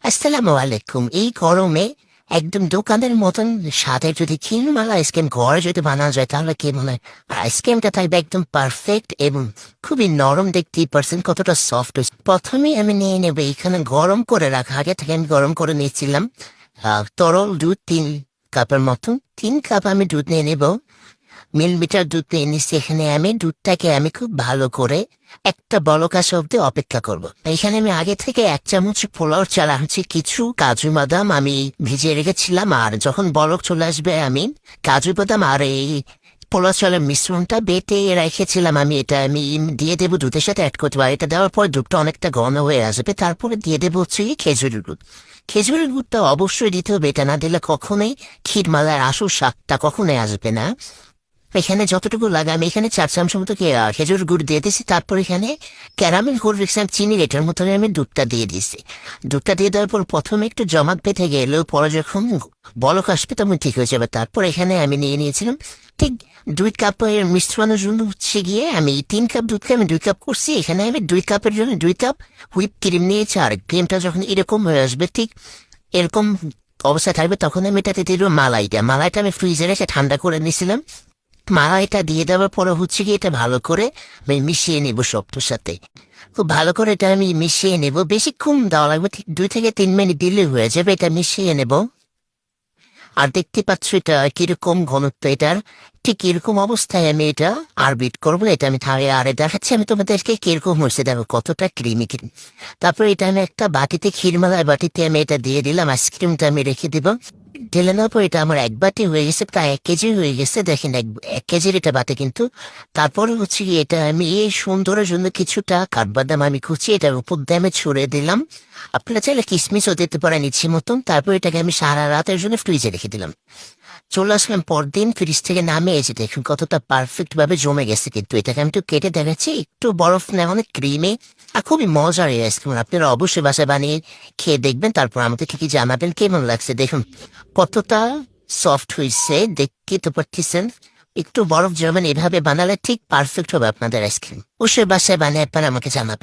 আসসালামু আলাইকুম। এই গরমে একদম দোকানের মতন স্বাদের যদি ক্ষীরমালা আইসক্রিম ঘরে যদি বানানো যায় তাহলে কি মনে হয়? আর আইসক্রিমটা থাকবে একদম পারফেক্ট এবং খুবই নরম, দেখতেই পারছেন কতটা সফট হয়েছে। প্রথমেই আমি নিয়ে নেবো এখানে গরম করে রাখা, আগে থেকে আমি গরম করে নিয়েছিলাম তরল দুধ 3 কাপের মতন। 3 কাপ আমি দুধ নিয়ে নেব। মিলিমিটার দুধ নিয়ে নিচ্ছি। এখানে আমি দুধটাকে আমি খুব ভালো করে একটা বলক আসা অব্দি অপেক্ষা করব। এখানে আমি আগে থেকে 1 চামচ পোলাও চাল আনছি, কিছু কাজু বাদাম আমি ভিজিয়ে রেখেছিলাম। আর যখন বলক চলে আসবে আমি কাজু বাদাম আর এই পোলাও চালের মিশ্রণটা বেটে রেখেছিলাম আমি দিয়ে দেবো, দুধের সাথে অ্যাড করতে পারি। এটা দেওয়ার পর দুধটা অনেকটা ঘন হয়ে আসবে। তারপরে দিয়ে দেবো হচ্ছে খেজুরের দুধ। খেজুরের দুধটা অবশ্যই দিতে হবে, এটা না দিলে কখনোই ক্ষীরমালার আসল স্বাদটা কখনোই আসবে না। এখানে যতটুকু লাগে আমি এখানে 4 চামচ মতো খেজুর গুড় দিয়ে দিয়েছি। তারপর এখানে ক্যারামেল গুড় রেখেছিলাম চিনি, এটার মতন আমি দুধটা দিয়ে দিয়েছি। দুধটা দিয়ে দেওয়ার পর প্রথমে একটু জমাট বেঁধে গেলেও পরে যখন বলক আসবে তখন ঠিক হয়ে যাবে। তারপর এখানে আমি নিয়ে নিয়েছিলাম ঠিক 2 কাপের মিশ্রণের জন্য হচ্ছে গিয়ে আমি 3 কাপ দুধকে আমি 2 কাপ করছি। এখানে আমি 2 কাপের জন্য 2 কাপ হুইপ ক্রিম নিয়েছি। আর ক্রিমটা যখন এরকম হয়ে আসবে, ঠিক এরকম অবস্থা থাকবে, তখন আমি এটাতে দিয়ে দেবো মালাইটা আমি ফ্রিজে রেখে ঠান্ডা করে নিয়েছিলাম। মালাইটা দিয়ে দেওয়ার পরে হচ্ছে কি এটা ভালো করে আমি মিশিয়ে নেবো সবটার সাথে। খুব ভালো করে এটা আমি মিশিয়ে নেব। বেশিক্ষণ দেওয়া লাগবে, ঠিক 2 থেকে 3 মিনিট দিলে হয়ে যাবে। এটা মিশিয়ে নেব। আর দেখতে পাচ্ছ এটা কিরকম ঘনত্ব এটার, ঠিক এরকম অবস্থায় আমি এটা আর বিট করবো। এটা আমি থাড়ে আরে দেখাচ্ছি আমি তোমাদেরকে কিরকম হয়েছে, দেখো কতটা ক্রিমি। তারপর এটা আমি একটা বাটিতে, ক্ষীরমালার বাটিতে আমি এটা দিয়ে দিলাম। আইসক্রিমটা আমি রেখে দিব। ঢেলে নেওয়ার পর এটা আমার 1 বাটি হয়ে গেছে, প্রায় 1 কেজি হয়ে গেছে। দেখেন 1 কেজির এটা বাটি কিন্তু। তারপরে হচ্ছে কি এটা আমি এই সুন্দরের জন্য কিছুটা কাঠবাদাম আমি কুচিয়ে এটার উপর দিয়ে আমি ছড়িয়ে দিলাম। আপনারা চাইলে কিশমিশও দিতে পারেন ইচ্ছে মতন। তারপর এটাকে আমি সারা রাতের জন্য ফ্রিজে রেখে দিলাম। চলে আসলাম পরদিন ফ্রিজ থেকে নামিয়ে, এসে দেখুন কতটা পারফেক্ট ভাবে জমে গেছে। কিন্তু এটাকে আমি একটু কেটে দেখাচ্ছি, একটু বরফ নেই, অনেক ক্রিমে আর খুবই মজার এই আইসক্রিম। আপনারা অবশ্যই বাসায় বানিয়ে খেয়ে দেখবেন, তারপর আমাকে ঠিকই জানাবেন কেমন লাগছে। দেখুন কতটা সফট হয়েছে, দেখতে তো পারতেছেন। একটু বরফ জমেন, এভাবে বানালে ঠিক পারফেক্ট হবে আপনাদের আইসক্রিম। অবশ্যই বাসায় বানিয়ে আপনারা আমাকে জানাবেন।